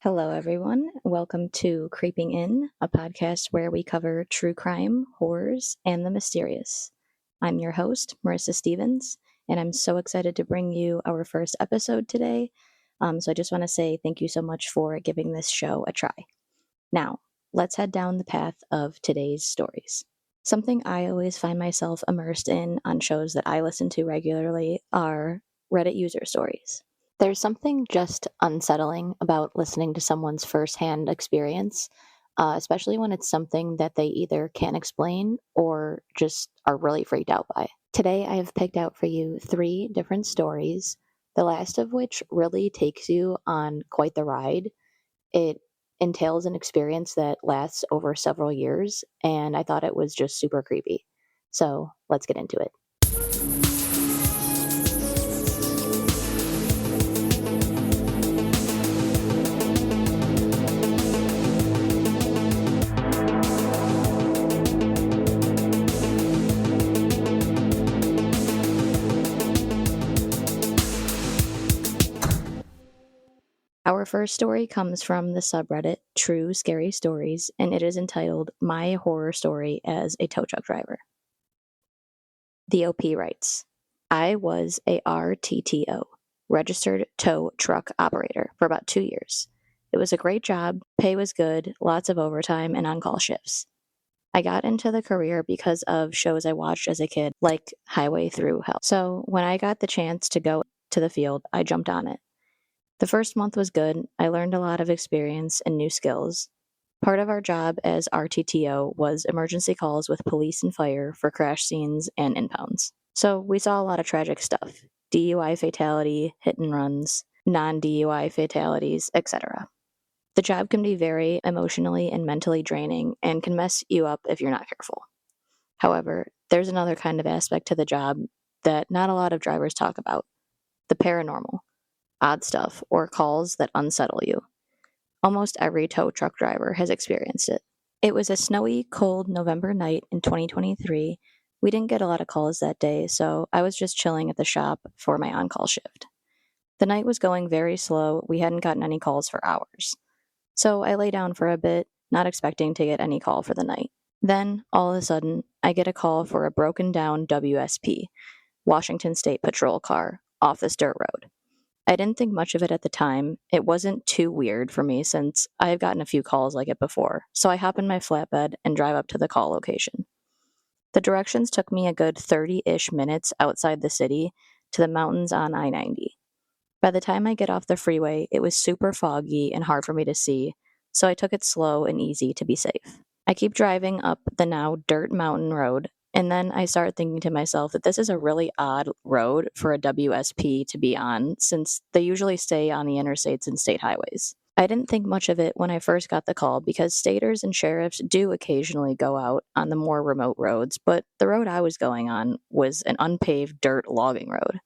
Hello, everyone. Welcome to Creeping In, a podcast where we cover true crime, horrors, and the mysterious. I'm your host, Marissa Stevens, and I'm so excited to bring you our first episode today. So I just want to say thank you so much for giving this show a try. Now, let's head down the path of today's stories. Something I always find myself immersed in on shows that I listen to regularly are Reddit user stories. There's something just unsettling about listening to someone's firsthand experience, especially when it's something that they either can't explain or just are really freaked out by. Today, I have picked out for you 3 different stories, the last of which really takes you on quite the ride. It entails an experience that lasts over several years, and I thought it was just super creepy. So let's get into it. Our first story comes from the subreddit True Scary Stories, and it is entitled My Horror Story as a Tow Truck Driver. The OP writes, I was a RTTO, registered tow truck operator, for about 2 years. It was a great job, pay was good, lots of overtime, and on-call shifts. I got into the career because of shows I watched as a kid, like Highway Through Hell. So when I got the chance to go to the field, I jumped on it. The first month was good. I learned a lot of experience and new skills. Part of our job as RTTO was emergency calls with police and fire for crash scenes and impounds. So we saw a lot of tragic stuff: DUI fatality, hit and runs, non-DUI fatalities, etc. The job can be very emotionally and mentally draining and can mess you up if you're not careful. However, there's another kind of aspect to the job that not a lot of drivers talk about: the paranormal, odd stuff, or calls that unsettle you. Almost every tow truck driver has experienced it. It was a snowy, cold November night in 2023. We didn't get a lot of calls that day, so I was just chilling at the shop for my on-call shift. The night was going very slow. We hadn't gotten any calls for hours. So I lay down for a bit, not expecting to get any call for the night. Then, all of a sudden, I get a call for a broken down WSP, Washington State Patrol car, off this dirt road. I didn't think much of it at the time. It wasn't too weird for me since I have gotten a few calls like it before, so I hop in my flatbed and drive up to the call location. The directions took me a good 30-ish minutes outside the city to the mountains on I-90. By the time I get off the freeway, it was super foggy and hard for me to see, so I took it slow and easy to be safe. I keep driving up the now dirt mountain road, and then I start thinking to myself that this is a really odd road for a WSP to be on, since they usually stay on the interstates and state highways. I didn't think much of it when I first got the call because staters and sheriffs do occasionally go out on the more remote roads, but the road I was going on was an unpaved dirt logging road.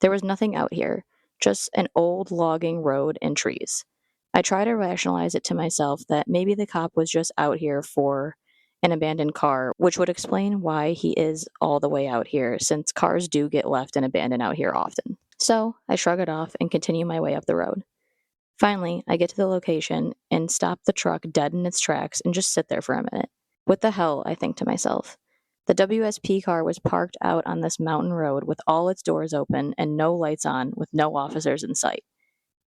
There was nothing out here, just an old logging road and trees. I try to rationalize it to myself that maybe the cop was just out here for an abandoned car, which would explain why he is all the way out here, since cars do get left and abandoned out here often. So I shrug it off and continue my way up the road. Finally, I get to the location and stop the truck dead in its tracks and just sit there for a minute. What the hell, I think to myself. The WSP car was parked out on this mountain road with all its doors open and no lights on, with no officers in sight.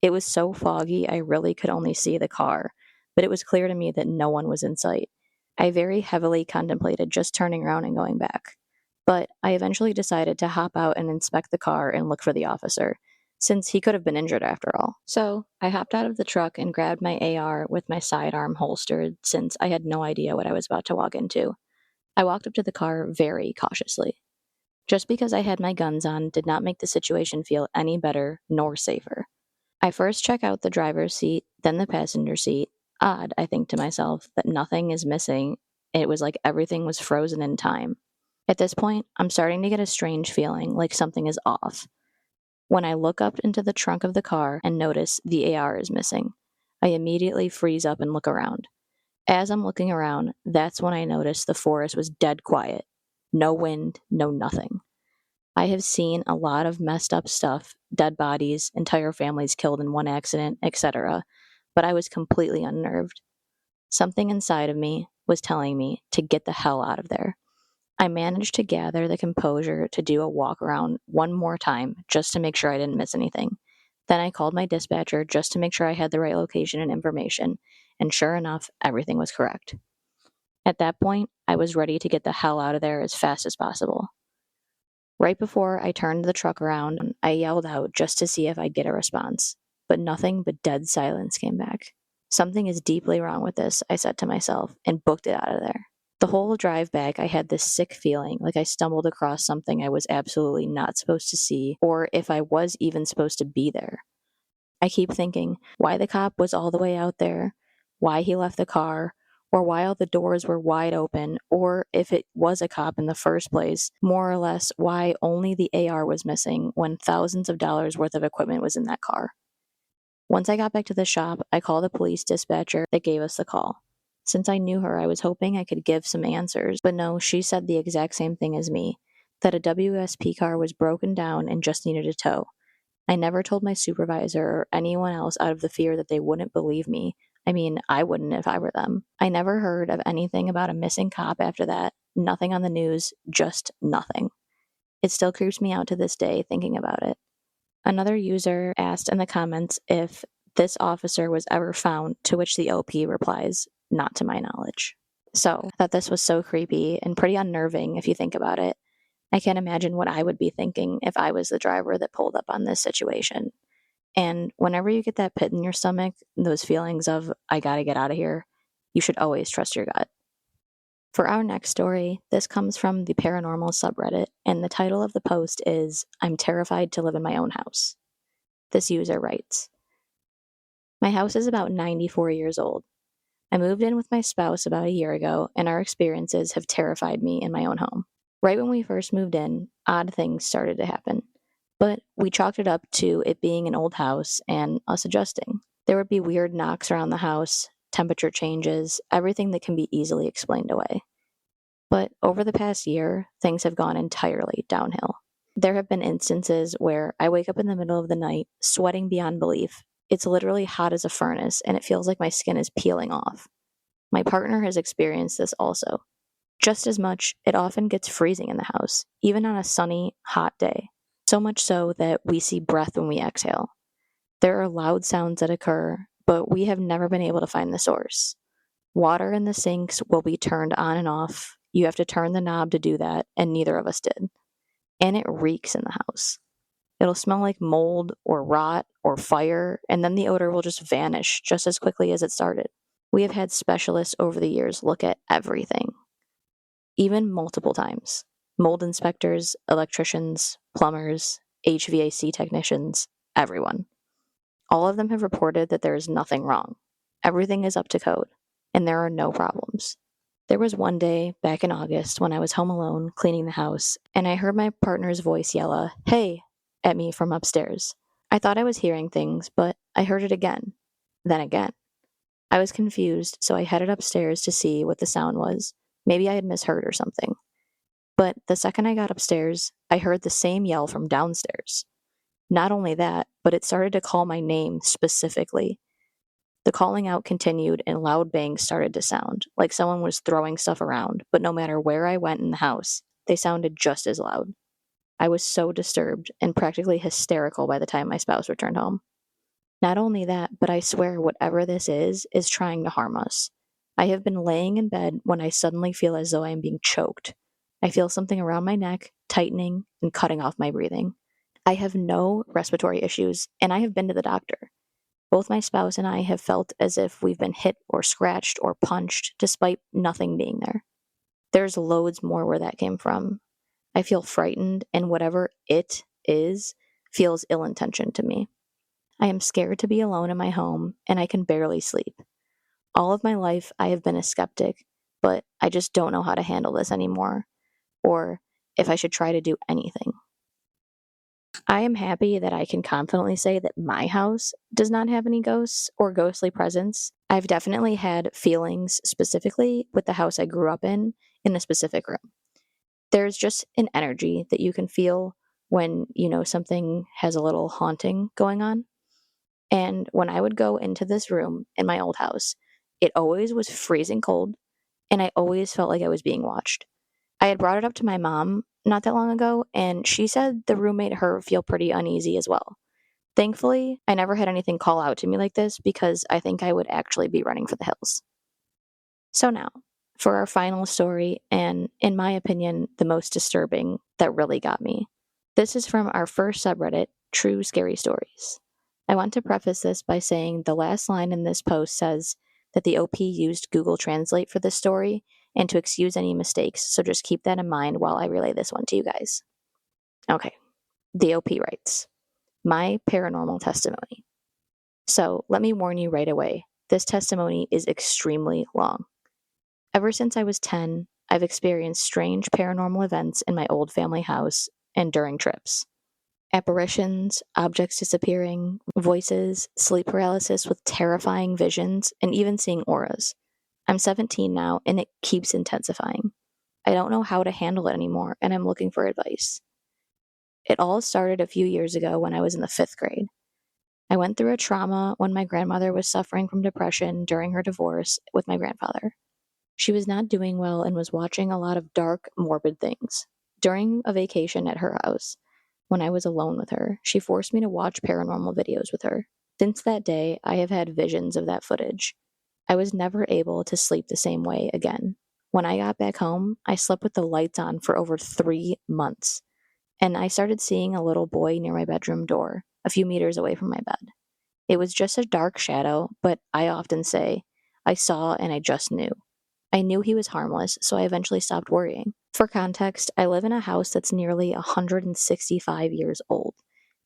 It was so foggy I really could only see the car, but it was clear to me that no one was in sight. I very heavily contemplated just turning around and going back. But I eventually decided to hop out and inspect the car and look for the officer, since he could have been injured after all. So I hopped out of the truck and grabbed my AR with my sidearm holstered, since I had no idea what I was about to walk into. I walked up to the car very cautiously. Just because I had my guns on did not make the situation feel any better nor safer. I first check out the driver's seat, then the passenger seat. Odd, I think to myself, that nothing is missing. It was like everything was frozen in time. At this point, I'm starting to get a strange feeling, like something is off. When I look up into the trunk of the car and notice the AR is missing, I immediately freeze up and look around. As I'm looking around, that's when I notice the forest was dead quiet. No wind, no nothing. I have seen a lot of messed up stuff, dead bodies, entire families killed in one accident, etc. but I was completely unnerved. Something inside of me was telling me to get the hell out of there. I managed to gather the composure to do a walk around one more time just to make sure I didn't miss anything. Then I called my dispatcher just to make sure I had the right location and information, and sure enough, everything was correct. At that point, I was ready to get the hell out of there as fast as possible. Right before I turned the truck around, I yelled out just to see if I'd get a response, but nothing but dead silence came back. Something is deeply wrong with this, I said to myself, and booked it out of there. The whole drive back, I had this sick feeling like I stumbled across something I was absolutely not supposed to see, or if I was even supposed to be there. I keep thinking why the cop was all the way out there, why he left the car, or why all the doors were wide open, or if it was a cop in the first place, more or less why only the AR was missing when thousands of dollars worth of equipment was in that car. Once I got back to the shop, I called the police dispatcher that gave us the call. Since I knew her, I was hoping I could give some answers, but no, she said the exact same thing as me, that a WSP car was broken down and just needed a tow. I never told my supervisor or anyone else out of the fear that they wouldn't believe me. I mean, I wouldn't if I were them. I never heard of anything about a missing cop after that. Nothing on the news, just nothing. It still creeps me out to this day thinking about it. Another user asked in the comments if this officer was ever found, to which the OP replies, not to my knowledge. So, I thought this was so creepy and pretty unnerving if you think about it. I can't imagine what I would be thinking if I was the driver that pulled up on this situation. And whenever you get that pit in your stomach, those feelings of, I gotta get out of here, you should always trust your gut. For our next story, this comes from the paranormal subreddit, and the title of the post is, I'm terrified to live in my own house. This user writes, my house is about 94 years old. I moved in with my spouse about a year ago, and our experiences have terrified me in my own home. Right when we first moved in, odd things started to happen. But we chalked it up to it being an old house and us adjusting. There would be weird knocks around the house, temperature changes, everything that can be easily explained away. But over the past year, things have gone entirely downhill. There have been instances where I wake up in the middle of the night, sweating beyond belief. It's literally hot as a furnace, and it feels like my skin is peeling off. My partner has experienced this also. Just as much, it often gets freezing in the house, even on a sunny, hot day. So much so that we see breath when we exhale. There are loud sounds that occur, but we have never been able to find the source. Water in the sinks will be turned on and off. You have to turn the knob to do that, and neither of us did. And it reeks in the house. It'll smell like mold or rot or fire, and then the odor will just vanish just as quickly as it started. We have had specialists over the years look at everything, even multiple times. Mold inspectors, electricians, plumbers, HVAC technicians, everyone. All of them have reported that there is nothing wrong. Everything is up to code, and there are no problems. There was one day back in August when I was home alone cleaning the house, and I heard my partner's voice yell a "hey" at me from upstairs. I thought I was hearing things, but I heard it again. Then again. I was confused, so I headed upstairs to see what the sound was. Maybe I had misheard or something. But the second I got upstairs, I heard the same yell from downstairs. Not only that, but it started to call my name specifically. The calling out continued and loud bangs started to sound, like someone was throwing stuff around, but no matter where I went in the house, they sounded just as loud. I was so disturbed and practically hysterical by the time my spouse returned home. Not only that, but I swear whatever this is trying to harm us. I have been laying in bed when I suddenly feel as though I am being choked. I feel something around my neck, tightening and cutting off my breathing. I have no respiratory issues, and I have been to the doctor. Both my spouse and I have felt as if we've been hit or scratched or punched, despite nothing being there. There's loads more where that came from. I feel frightened, and whatever it is feels ill intentioned to me. I am scared to be alone in my home, and I can barely sleep. All of my life, I have been a skeptic, but I just don't know how to handle this anymore, or if I should try to do anything. I am happy that I can confidently say that my house does not have any ghosts or ghostly presence. I've definitely had feelings specifically with the house I grew up in a specific room. There's just an energy that you can feel when, something has a little haunting going on. And when I would go into this room in my old house, it always was freezing cold, and I always felt like I was being watched. I had brought it up to my mom not that long ago, and she said the room made her feel pretty uneasy as well. Thankfully, I never had anything call out to me like this because I think I would actually be running for the hills. So now, for our final story, and in my opinion, the most disturbing that really got me. This is from our first subreddit, True Scary Stories. I want to preface this by saying the last line in this post says that the OP used Google Translate for this story and to excuse any mistakes, so just keep that in mind while I relay this one to you guys. Okay, the OP writes, My paranormal testimony. So let me warn you right away, this testimony is extremely long. Ever since I was 10, I've experienced strange paranormal events in my old family house and during trips. Apparitions, objects disappearing, voices, sleep paralysis with terrifying visions, and even seeing auras. I'm 17 now, and it keeps intensifying. I don't know how to handle it anymore, and I'm looking for advice. It all started a few years ago when I was in the 5th grade. I went through a trauma when my grandmother was suffering from depression during her divorce with my grandfather. She was not doing well and was watching a lot of dark, morbid things. During a vacation at her house, when I was alone with her, she forced me to watch paranormal videos with her. Since that day, I have had visions of that footage. I was never able to sleep the same way again. When I got back home, I slept with the lights on for over 3 months, and I started seeing a little boy near my bedroom door, a few meters away from my bed. It was just a dark shadow, but I often say, I saw and I just knew. I knew he was harmless, so I eventually stopped worrying. For context, I live in a house that's nearly 165 years old,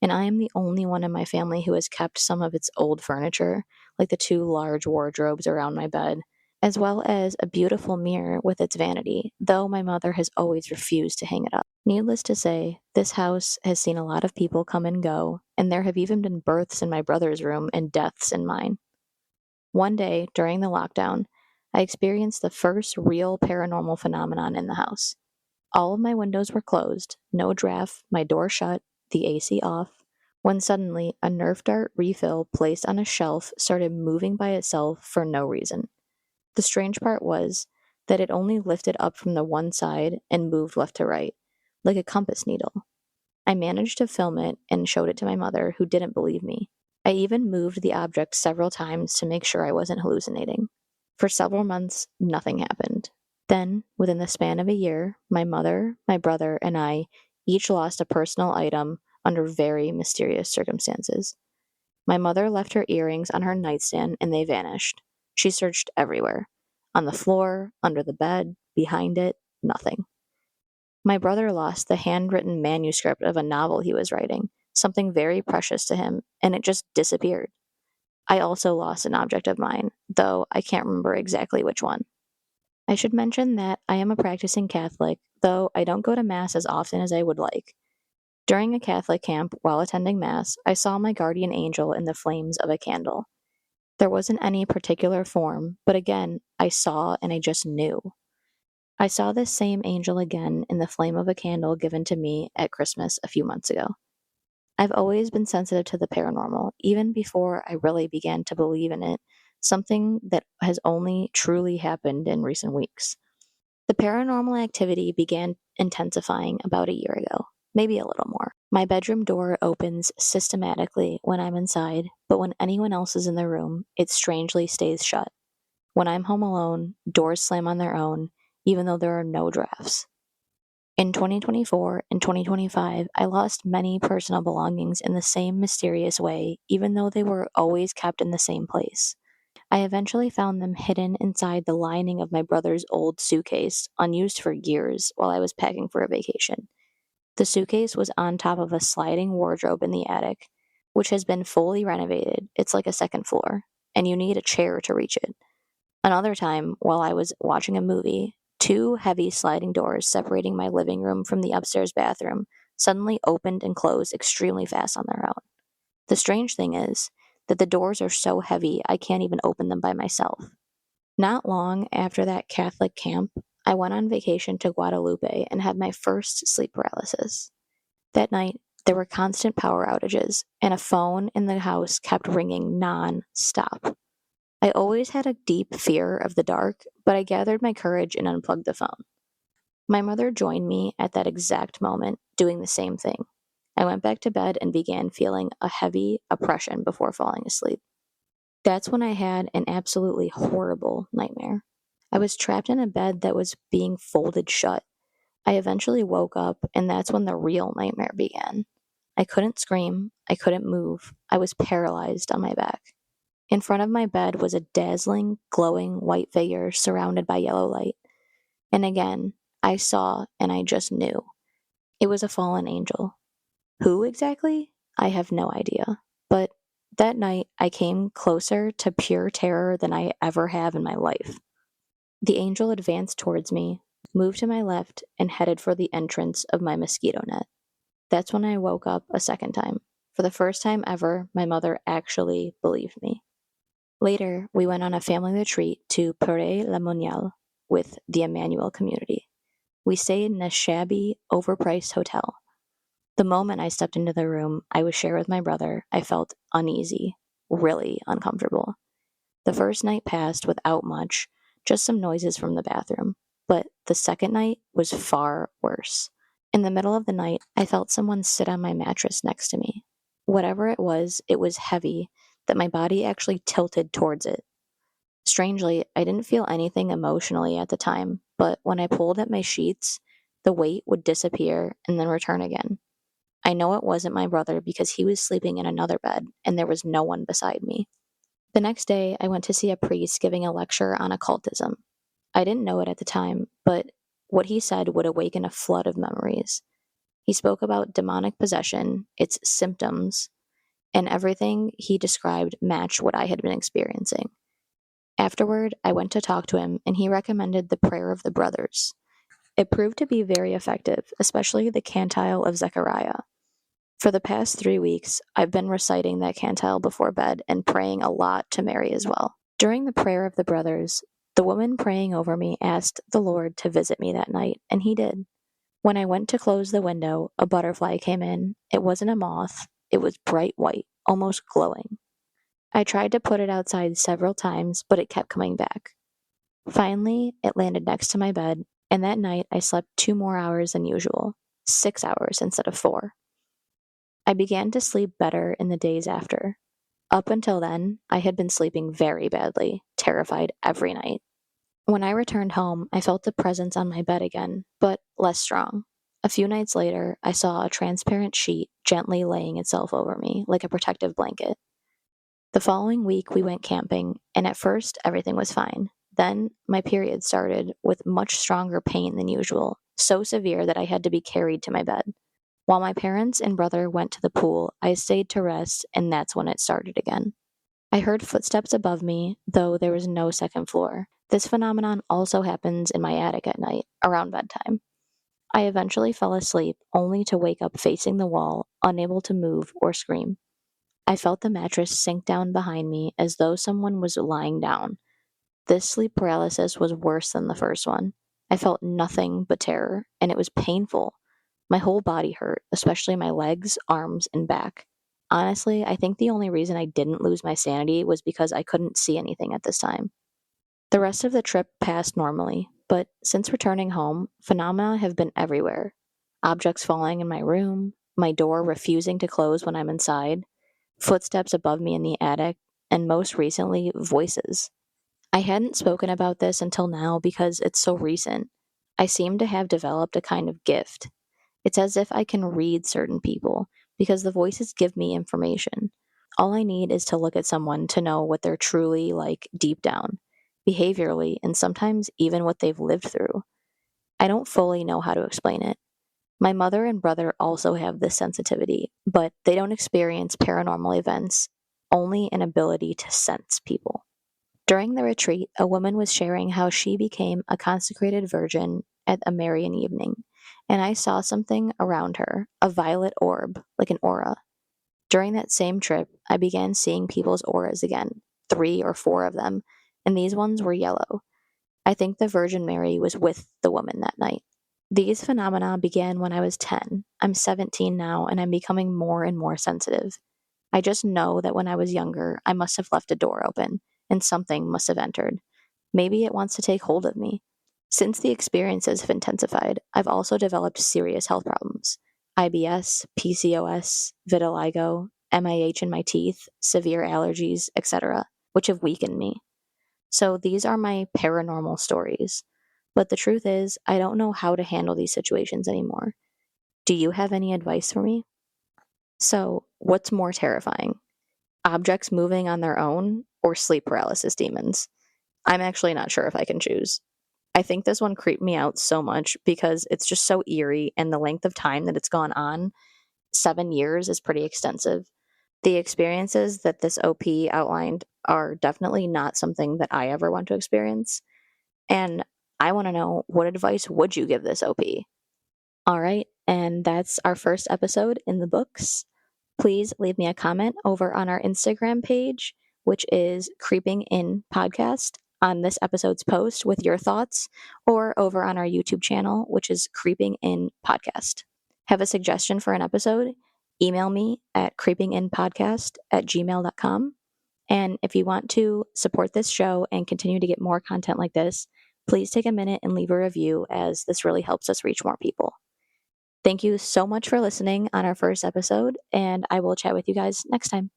and I am the only one in my family who has kept some of its old furniture, like the 2 large wardrobes around my bed, as well as a beautiful mirror with its vanity, though my mother has always refused to hang it up. Needless to say, this house has seen a lot of people come and go, and there have even been births in my brother's room and deaths in mine. One day, during the lockdown, I experienced the first real paranormal phenomenon in the house. All of my windows were closed, no draft, my door shut, the AC off, when suddenly a Nerf dart refill placed on a shelf started moving by itself for no reason. The strange part was that it only lifted up from the one side and moved left to right, like a compass needle. I managed to film it and showed it to my mother, who didn't believe me. I even moved the object several times to make sure I wasn't hallucinating. For several months, nothing happened. Then, within the span of a year, my mother, my brother, and I each lost a personal item under very mysterious circumstances. My mother left her earrings on her nightstand and they vanished. She searched everywhere, on the floor, under the bed, behind it, nothing. My brother lost the handwritten manuscript of a novel he was writing, something very precious to him, and it just disappeared. I also lost an object of mine, though I can't remember exactly which one. I should mention that I am a practicing Catholic, though I don't go to Mass as often as I would like. During a Catholic camp, while attending Mass, I saw my guardian angel in the flames of a candle. There wasn't any particular form, but again, I saw and I just knew. I saw this same angel again in the flame of a candle given to me at Christmas a few months ago. I've always been sensitive to the paranormal, even before I really began to believe in it, something that has only truly happened in recent weeks. The paranormal activity began intensifying about a year ago, maybe a little more. My bedroom door opens systematically when I'm inside, but when anyone else is in the room, it strangely stays shut. When I'm home alone, doors slam on their own, even though there are no drafts. In 2024 and 2025, I lost many personal belongings in the same mysterious way, even though they were always kept in the same place. I eventually found them hidden inside the lining of my brother's old suitcase, unused for years, while I was packing for a vacation. The suitcase was on top of a sliding wardrobe in the attic, which has been fully renovated. It's like a second floor, and you need a chair to reach it. Another time, while I was watching a movie, 2 heavy sliding doors separating my living room from the upstairs bathroom suddenly opened and closed extremely fast on their own. The strange thing is that the doors are so heavy I can't even open them by myself. Not long after that Catholic camp, I went on vacation to Guadalupe and had my first sleep paralysis. That night, There were constant power outages, and a phone in the house kept ringing non-stop. I always had a deep fear of the dark, but I gathered my courage and unplugged the phone. My mother joined me at that exact moment, doing the same thing. I went back to bed and began feeling a heavy oppression before falling asleep. That's when I had an absolutely horrible nightmare. I was trapped in a bed that was being folded shut. I eventually woke up, and that's when the real nightmare began. I couldn't scream, I couldn't move, I was paralyzed on my back. In front of my bed was a dazzling, glowing white figure surrounded by yellow light. And again, I saw and I just knew. It was a fallen angel. Who exactly? I have no idea. But that night, I came closer to pure terror than I ever have in my life. The angel advanced towards me, moved to my left, and headed for the entrance of my mosquito net. That's when I woke up a second time. For the first time ever, my mother actually believed me. Later, we went on a family retreat to Pere-la-Monial with the Emmanuel community. We stayed in a shabby, overpriced hotel. The moment I stepped into the room I was shared with my brother, I felt uneasy, really uncomfortable. The first night passed without much, just some noises from the bathroom. But the second night was far worse. In the middle of the night, I felt someone sit on my mattress next to me. Whatever it was heavy, that my body actually tilted towards it. Strangely, I didn't feel anything emotionally at the time, but when I pulled at my sheets, the weight would disappear and then return again. I know it wasn't my brother because he was sleeping in another bed and there was no one beside me. The next day, I went to see a priest giving a lecture on occultism. I didn't know it at the time, but what he said would awaken a flood of memories. He spoke about demonic possession, its symptoms, and everything he described matched what I had been experiencing. Afterward, I went to talk to him, and he recommended the prayer of the brothers. It proved to be very effective, especially the Cantile of Zechariah. For the past 3 weeks, I've been reciting that Cantile before bed and praying a lot to Mary as well. During the prayer of the brothers, the woman praying over me asked the Lord to visit me that night, and he did. When I went to close the window, a butterfly came in. It wasn't a moth, it was bright white, almost glowing. I tried to put it outside several times, but it kept coming back. Finally, it landed next to my bed, and that night I slept 2 more hours than usual, 6 hours instead of 4. I began to sleep better in the days after. Up until then, I had been sleeping very badly, terrified every night. When I returned home, I felt the presence on my bed again, but less strong. A few nights later, I saw a transparent sheet gently laying itself over me, like a protective blanket. The following week, we went camping, and at first, everything was fine. Then, my period started with much stronger pain than usual, so severe that I had to be carried to my bed. While my parents and brother went to the pool, I stayed to rest, and that's when it started again. I heard footsteps above me, though there was no second floor. This phenomenon also happens in my attic at night, around bedtime. I eventually fell asleep, only to wake up facing the wall, unable to move or scream. I felt the mattress sink down behind me as though someone was lying down. This sleep paralysis was worse than the first one. I felt nothing but terror, and it was painful. My whole body hurt, especially my legs, arms, and back. Honestly, I think the only reason I didn't lose my sanity was because I couldn't see anything at this time. The rest of the trip passed normally, but since returning home, phenomena have been everywhere. Objects falling in my room, my door refusing to close when I'm inside, footsteps above me in the attic, and most recently, voices. I hadn't spoken about this until now because it's so recent. I seem to have developed a kind of gift. It's as if I can read certain people because the voices give me information. All I need is to look at someone to know what they're truly like deep down, behaviorally, and sometimes even what they've lived through. I don't fully know how to explain it. My mother and brother also have this sensitivity, but they don't experience paranormal events, only an ability to sense people. During the retreat, a woman was sharing how she became a consecrated virgin at a Marian evening, and I saw something around her, a violet orb, like an aura. During that same trip, I began seeing people's auras again, 3 or 4 of them, and these ones were yellow. I think the Virgin Mary was with the woman that night. These phenomena began when I was 10. I'm 17 now, and I'm becoming more and more sensitive. I just know that when I was younger, I must have left a door open, and something must have entered. Maybe it wants to take hold of me. Since the experiences have intensified, I've also developed serious health problems: IBS, PCOS, vitiligo, MIH in my teeth, severe allergies, etc., which have weakened me. So these are my paranormal stories. But the truth is, I don't know how to handle these situations anymore. Do you have any advice for me? So, what's more terrifying? Objects moving on their own or sleep paralysis demons? I'm actually not sure if I can choose. I think this one creeped me out so much because it's just so eerie, and the length of time that it's gone on, 7 years, is pretty extensive. The experiences that this OP outlined are definitely not something that I ever want to experience. And I want to know, what advice would you give this OP? All right, and that's our first episode in the books. Please leave me a comment over on our Instagram page, which is Creeping In Podcast, on this episode's post with your thoughts, or over on our YouTube channel, which is Creeping In Podcast. Have a suggestion for an episode? Email me at creepinginpodcast@gmail.com. And if you want to support this show and continue to get more content like this, please take a minute and leave a review, as this really helps us reach more people. Thank you so much for listening on our first episode, and I will chat with you guys next time.